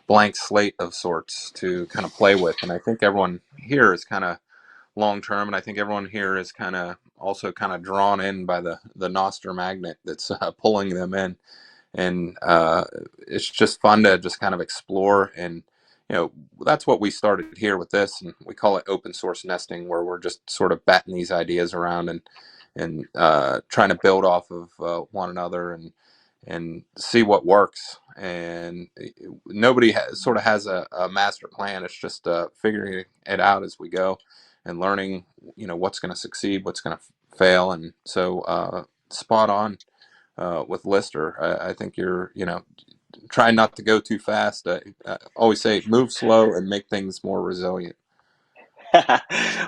blank slate of sorts to kind of play with, and I think everyone here is kind of long term, and I think everyone here is kind of also kind of drawn in by the Nostr magnet that's pulling them in, and it's just fun to just kind of explore. And that's what we started here with this, and we call it open source nesting, where we're just sort of batting these ideas around and trying to build off of one another and see what works. And nobody sort of has a master plan. It's just figuring it out as we go and learning what's going to succeed, what's going to fail. And so spot on with Lister. I think you're try not to go too fast. I always say move slow and make things more resilient.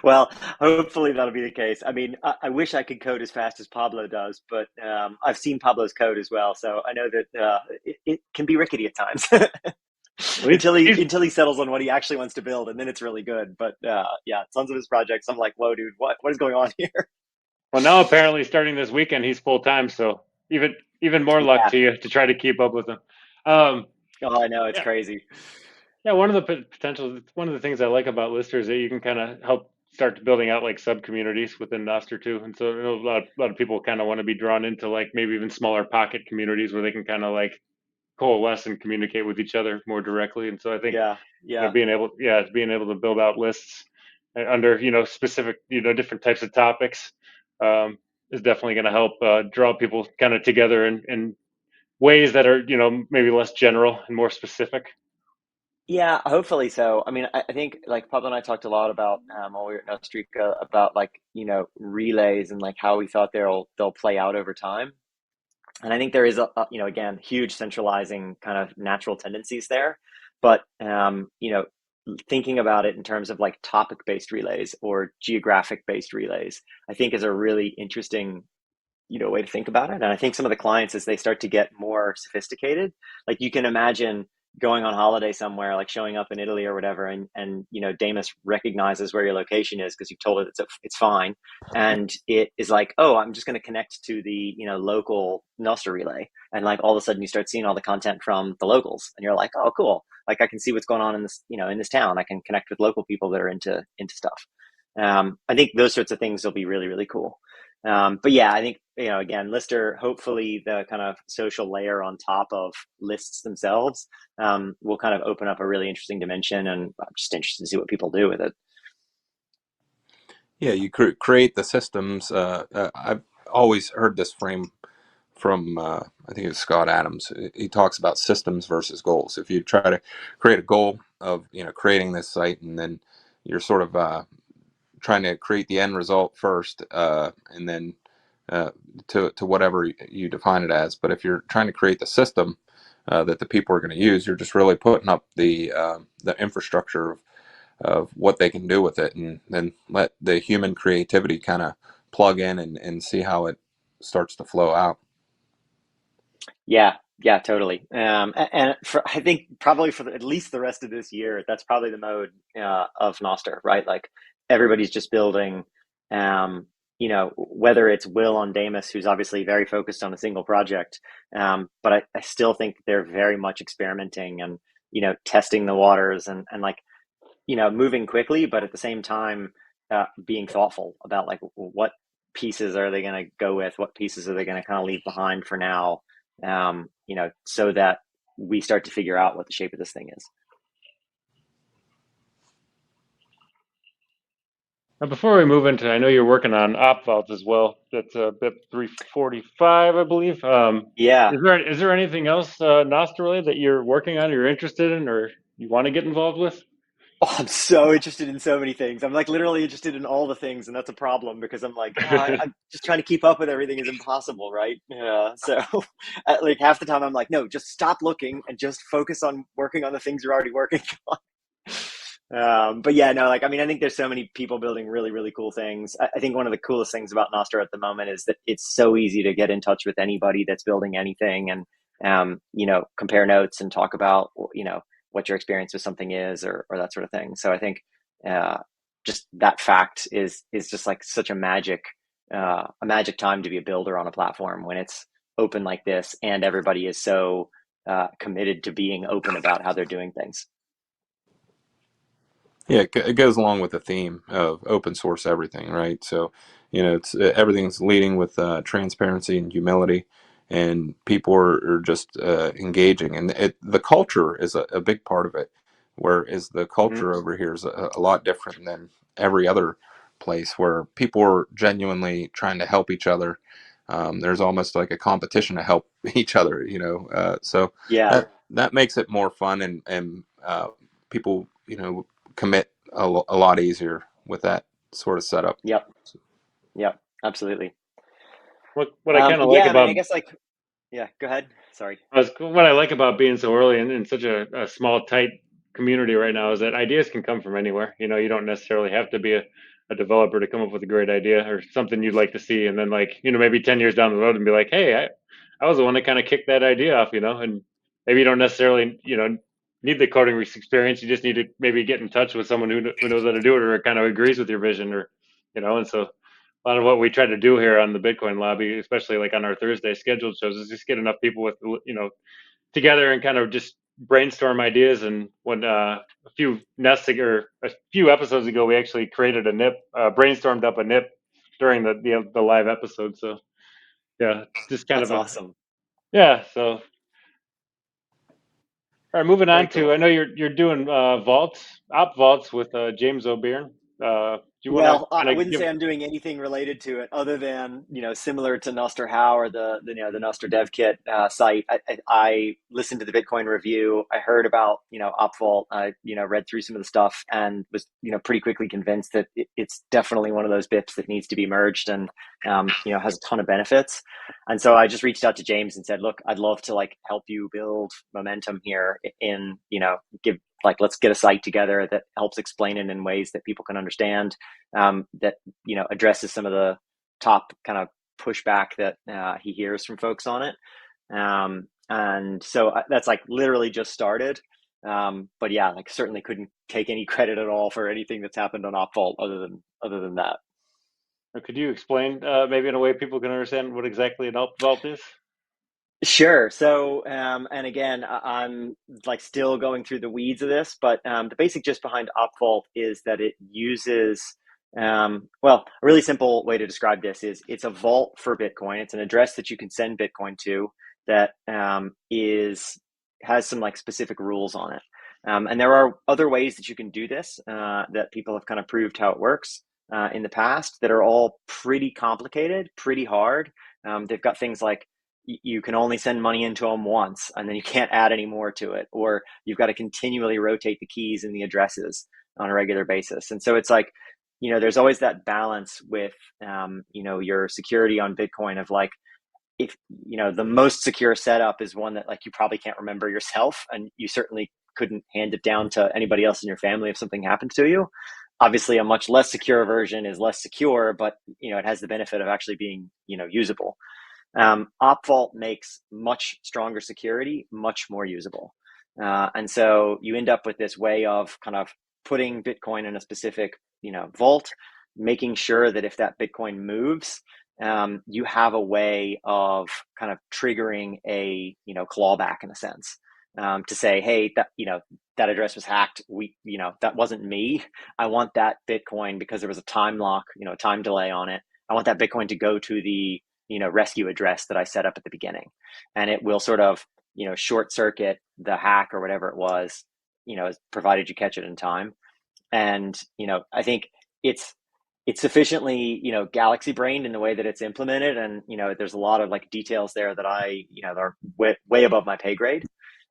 Well, hopefully that'll be the case. I mean, I wish I could code as fast as Pablo does, but I've seen Pablo's code as well, so I know that it can be rickety at times until he settles on what he actually wants to build, and then it's really good. But yeah, tons of his projects, I'm like, whoa, dude, what is going on here? Well, now apparently starting this weekend, he's full time, so even more luck Yeah. to you to try to keep up with him. Oh, I know, it's Yeah, crazy. yeah. One of the potentials, one of the things I like about Lister is that you can kind of help start building out like sub communities within Nostr too. And so a lot of people kind of want to be drawn into like maybe even smaller pocket communities where they can kind of like coalesce and communicate with each other more directly. And so I think Yeah, yeah. being able to build out lists under specific different types of topics is definitely going to help draw people kind of together in ways that are maybe less general and more specific. Yeah, hopefully so. I mean, I think like Pablo and I talked a lot about while we were at Nostrica about like, relays and like how we thought they'll play out over time. And I think there is again, huge centralizing kind of natural tendencies there. But thinking about it in terms of like topic-based relays or geographic-based relays, I think is a really interesting way to think about it. And I think some of the clients, as they start to get more sophisticated, like you can imagine going on holiday somewhere, like showing up in Italy or whatever, and Damus recognizes where your location is because you've told it it's fine, and it is like, oh, I'm just going to connect to the local Nostr relay, and like all of a sudden you start seeing all the content from the locals, and you're like, oh, cool, like I can see what's going on in this in this town. I can connect with local people that are into stuff. I think those sorts of things will be really, really cool. But yeah, I think, again, Lister, hopefully the kind of social layer on top of lists themselves will kind of open up a really interesting dimension. And I'm just interested to see what people do with it. Yeah, you create the systems. I've always heard this frame from, I think it's Scott Adams. He talks about systems versus goals. If you try to create a goal of, creating this site, and then you're sort of trying to create the end result first, and then to whatever you define it as. But if you're trying to create the system that the people are going to use, you're just really putting up the infrastructure of what they can do with it, and then let the human creativity kind of plug in and see how it starts to flow out. Yeah, yeah, totally. And for I think probably for at least the rest of this year, that's probably the mode of Nostr, right? Like everybody's just building, whether it's Will on Damus, who's obviously very focused on a single project, but I still think they're very much experimenting and testing the waters and like moving quickly, but at the same time, being thoughtful about like what pieces are they going to go with, what pieces are they going to kind of leave behind for now, so that we start to figure out what the shape of this thing is. Now, before we move into, I know you're working on OpVault as well. That's BIP-345, I believe. Yeah. Is there anything else Nostr related that you're working on, or you're interested in, or you want to get involved with? Oh, I'm so interested in so many things. I'm like literally interested in all the things, and that's a problem because I'm like, I'm just trying to keep up with everything is impossible, right? Yeah. So, like half the time, I'm like, no, just stop looking and just focus on working on the things you're already working on. But yeah, no, like, I mean, I think there's so many people building really, really cool things. I think one of the coolest things about Nostr at the moment is that it's so easy to get in touch with anybody that's building anything and, compare notes and talk about, what your experience with something is or that sort of thing. So I think, uh, just that fact is just like such a magic time to be a builder on a platform when it's open like this and everybody is so, committed to being open about how they're doing things. Yeah, it goes along with the theme of open source everything, right? So, it's everything's leading with transparency and humility, and people are just engaging, and the culture is a big part of it. Whereas the Hmm. culture over here is a lot different than every other place, where people are genuinely trying to help each other. There's almost like a competition to help each other, so Yeah. that makes it more fun, and people, commit a lot easier with that sort of setup. Yep. Yep. Absolutely. What I kind of like Yeah, I mean, about I guess like, yeah, go ahead. Sorry. what I like about being so early in such a small, tight community right now is that ideas can come from anywhere. You don't necessarily have to be a developer to come up with a great idea or something you'd like to see, and then like maybe 10 years down the road and be like, hey, I was the one that kind of kicked that idea off, and maybe you don't necessarily need the coding experience. You just need to maybe get in touch with someone who knows how to do it or kind of agrees with your vision, or and so a lot of what we try to do here on the Bitcoin lobby, especially like on our Thursday scheduled shows, is just get enough people with together and kind of just brainstorm ideas. And when a few nesting or a few episodes ago, we actually created a NIP, brainstormed up a NIP during the live episode. So yeah, just kind That's of a awesome. yeah. So all right, moving Very on to, I cool. know you're doing op vaults with James O'Byrne. Do you want to Well, kind I of wouldn't give? say I'm doing anything related to it other than, similar to Nostr.how or the Nostr Dev Kit site. I listened to the Bitcoin review. I heard about, Opvault. I, read through some of the stuff and was, pretty quickly convinced that it's definitely one of those BIPs that needs to be merged and, has a ton of benefits. And so I just reached out to James and said, look, I'd love to like help you build momentum here in, give like, let's get a site together that helps explain it in ways that people can understand, that addresses some of the top kind of pushback that he hears from folks on it. And so that's like literally just started. But yeah, like certainly couldn't take any credit at all for anything that's happened on Opvault other than that. Could you explain maybe in a way people can understand what exactly an op vault is? Sure. So, and again, I'm like still going through the weeds of this, but the basic gist behind Opvault is that it uses, well, a really simple way to describe this is it's a vault for Bitcoin. It's an address that you can send Bitcoin to that is has some like specific rules on it. And there are other ways that you can do this that people have kind of proved how it works in the past that are all pretty complicated, pretty hard. They've got things like you can only send money into them once and then you can't add any more to it, or you've got to continually rotate the keys and the addresses on a regular basis. And so it's like, there's always that balance with, your security on Bitcoin of like, if, the most secure setup is one that like you probably can't remember yourself, and you certainly couldn't hand it down to anybody else in your family if something happened to you. Obviously, a much less secure version is less secure, but it has the benefit of actually being usable. OpVault makes much stronger security much more usable, and so you end up with this way of kind of putting Bitcoin in a specific vault, making sure that if that Bitcoin moves, you have a way of kind of triggering a clawback in a sense, to say, hey, that address was hacked. That wasn't me. I want that Bitcoin, because there was a time lock, time delay on it. I want that Bitcoin to go to the rescue address that I set up at the beginning, and it will sort of short circuit the hack or whatever it was, provided you catch it in time. And I think it's sufficiently galaxy brained in the way that it's implemented, and there's a lot of like details there that I that are way above my pay grade.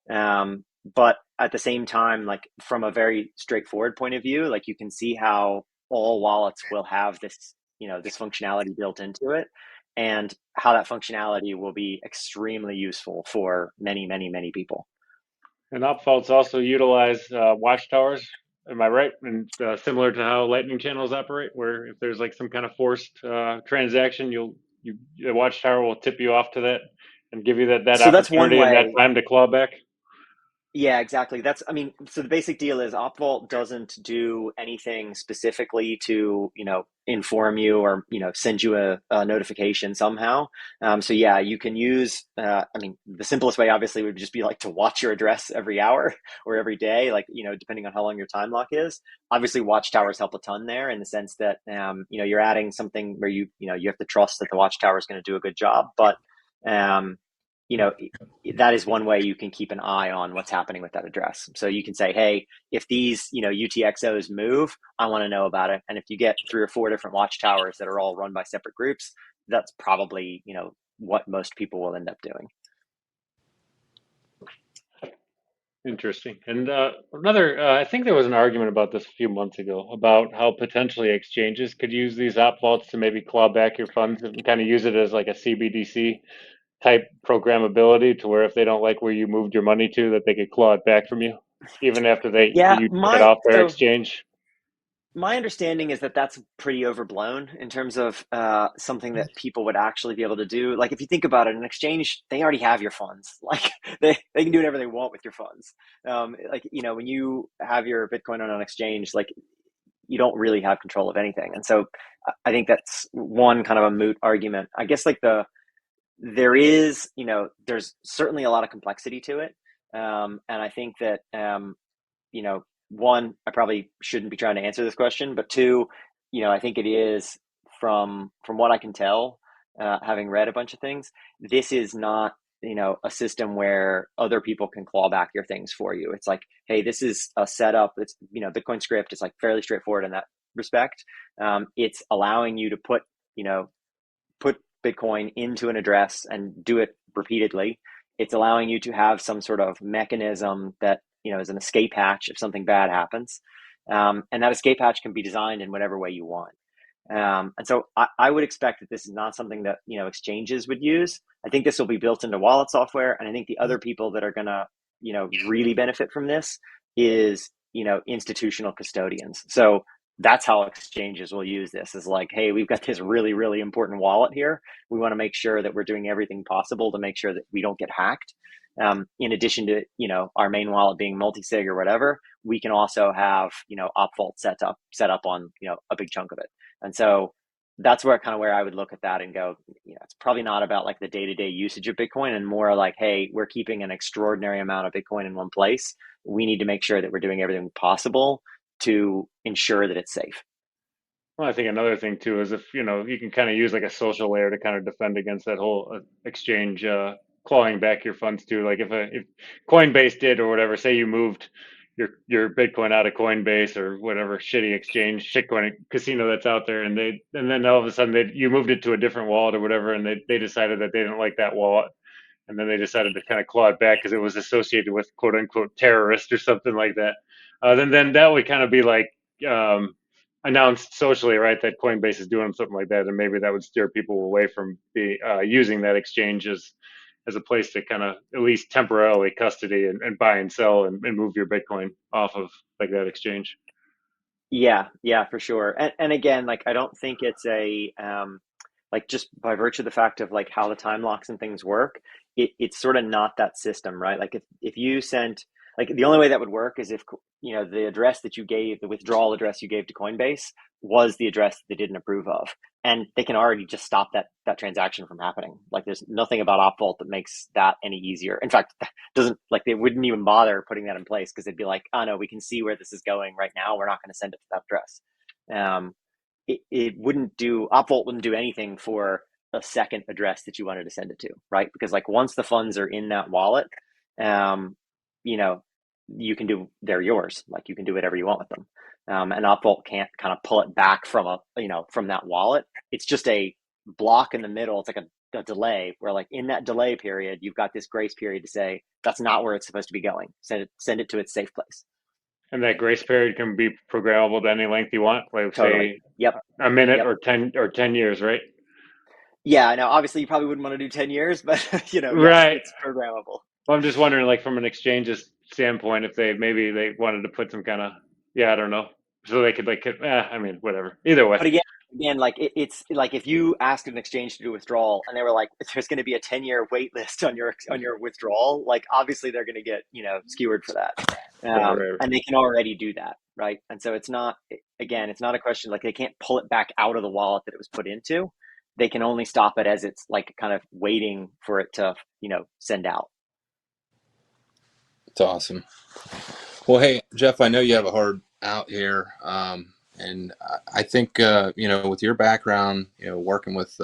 But at the same time, like from a very straightforward point of view, like you can see how all wallets will have this this functionality built into it, and how that functionality will be extremely useful for many, many, many people. And opfaults also utilize watchtowers. Am I right? And similar to how Lightning channels operate, where if there's like some kind of forced transaction, the watchtower will tip you off to that and give you that So that's one opportunity and that way. time to claw back. Yeah, exactly. So the basic deal is OpVault doesn't do anything specifically to, inform you or, send you a notification somehow. So yeah, you can use, the simplest way obviously would just be like to watch your address every hour or every day, like, depending on how long your time lock is. Obviously, watchtowers help a ton there in the sense that, you're adding something where you have to trust that the watchtower is going to do a good job. But, you know, that is one way you can keep an eye on what's happening with that address. So you can say, hey, if these, UTXOs move, I want to know about it. And if you get 3 or 4 different watchtowers that are all run by separate groups, that's probably, what most people will end up doing. Interesting. And I think there was an argument about this a few months ago about how potentially exchanges could use these op vaults to maybe claw back your funds and kind of use it as like a CBDC type programmability, to where if they don't like where you moved your money to, that they could claw it back from you, even after Yeah, you took it off their exchange. my understanding is that that's pretty overblown in terms of something that people would actually be able to do. Like if you think about it, an exchange, they already have your funds. Like they can do whatever they want with your funds. Like when you have your Bitcoin on an exchange, like you don't really have control of anything. And so I think that's one kind of a moot argument. I guess like there is there's certainly a lot of complexity to it, and I think that you know, one, I probably shouldn't be trying to answer this question, but two, I think it is from what I can tell, having read a bunch of things, this is not a system where other people can claw back your things for you. It's like, hey, this is a setup. It's Bitcoin script. It's like fairly straightforward in that respect. It's allowing you to put Bitcoin into an address and do it repeatedly. It's allowing you to have some sort of mechanism that is an escape hatch if something bad happens, and that escape hatch can be designed in whatever way you want. And so I would expect that this is not something that exchanges would use. I think this will be built into wallet software, and I think the other people that are going to really benefit from this is institutional custodians. So that's how exchanges will use this, is like, hey, we've got this really, really important wallet here. We want to make sure that we're doing everything possible to make sure that we don't get hacked. In addition to our main wallet being multi-sig or whatever, we can also have OpVault set up on a big chunk of it. And so that's where I would look at that and go, it's probably not about like the day-to-day usage of Bitcoin, and more like, hey, we're keeping an extraordinary amount of Bitcoin in one place. We need to make sure that we're doing everything possible to ensure that it's safe. Well, I think another thing too is if you can kind of use like a social layer to kind of defend against that whole exchange clawing back your funds too. Like if Coinbase did or whatever, say you moved your Bitcoin out of Coinbase or whatever shitty exchange, shitcoin casino that's out there, and then all of a sudden you moved it to a different wallet or whatever, and they decided that they didn't like that wallet, and then they decided to kind of claw it back because it was associated with quote unquote terrorist or something like that. Then that would kind of be like um, announced socially, right, that Coinbase is doing something like that, and maybe that would steer people away from using that exchange as a place to kind of at least temporarily custody and buy and sell and move your Bitcoin off of like that exchange. Yeah, yeah, for sure. And again, like I don't think it's a like just by virtue of the fact of like how the time locks and things work, it's sort of not that system, right? Like if you sent like the only way that would work is if the address that you gave, the withdrawal address you gave to Coinbase was the address that they didn't approve of. And they can already just stop that transaction from happening. Like there's nothing about Opvault that makes that any easier. In fact, doesn't like they wouldn't even bother putting that in place because they'd be like, oh no, we can see where this is going right now. We're not going to send it to that address. It wouldn't do Opvault wouldn't do anything for a second address that you wanted to send it to, right? Because like once the funds are in that wallet, you know, they're yours. Like you can do whatever you want with them. And Opvault can't kind of pull it back from from that wallet. It's just a block in the middle. It's like a delay where like in that delay period, you've got this grace period to say that's not where it's supposed to be going. Send it to its safe place. And that grace period can be programmable to any length you want, like Totally. say Yep. a minute Yep. or 10 years, right? Yeah. Now, obviously, you probably wouldn't want to do 10 years, but yes, Right. it's programmable. Well, I'm just wondering, like from an exchange's standpoint, if they wanted to put some kind of, yeah, I don't know, so they could I mean, whatever. Either way. But again, like it's like if you asked an exchange to do a withdrawal and they were like, there's going to be a 10-year wait list on your withdrawal, like obviously they're going to get skewered for that, Right. and they can already do that, right? And so it's not a question like they can't pull it back out of the wallet that it was put into. They can only stop it as it's like kind of waiting for it to send out. It's awesome. Well, hey, Jeff, I know you have a hard out here. And I think, with your background, working with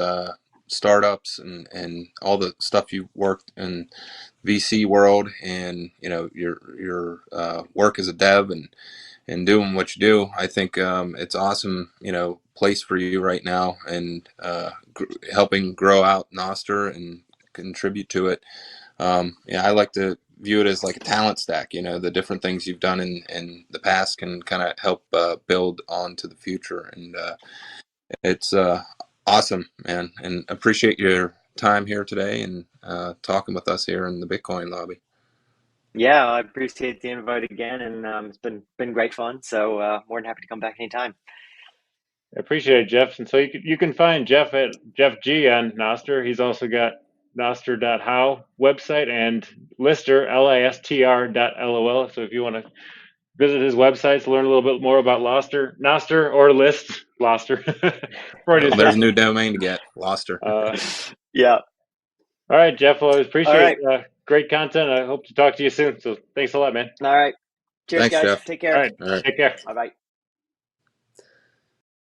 startups and all the stuff you've worked in VC world and, your work as a dev and doing what you do, I think it's awesome, place for you right now and helping grow out Nostr and contribute to it. I like to view it as like a talent stack. The different things you've done in the past can kind of help build on to the future. And it's awesome, man. And appreciate your time here today and talking with us here in the Bitcoin lobby. Yeah, I appreciate the invite again, and it's been great fun. So more than happy to come back anytime. I appreciate it, Jeff. And so you can find Jeff at Jeff G on Nostr. He's also got Nostr.how website and Listr, Listr.lol. So if you want to visit his website to learn a little bit more about Nostr or Listr. Freudian Well, there's slip. a new domain to get, Loster. Yeah. All right, Jeff. Well, I All appreciate right. great content. I hope to talk to you soon. So thanks a lot, man. All right. Cheers, Thanks, guys. Jeff. Take All care. right. All right. Take care. Bye bye.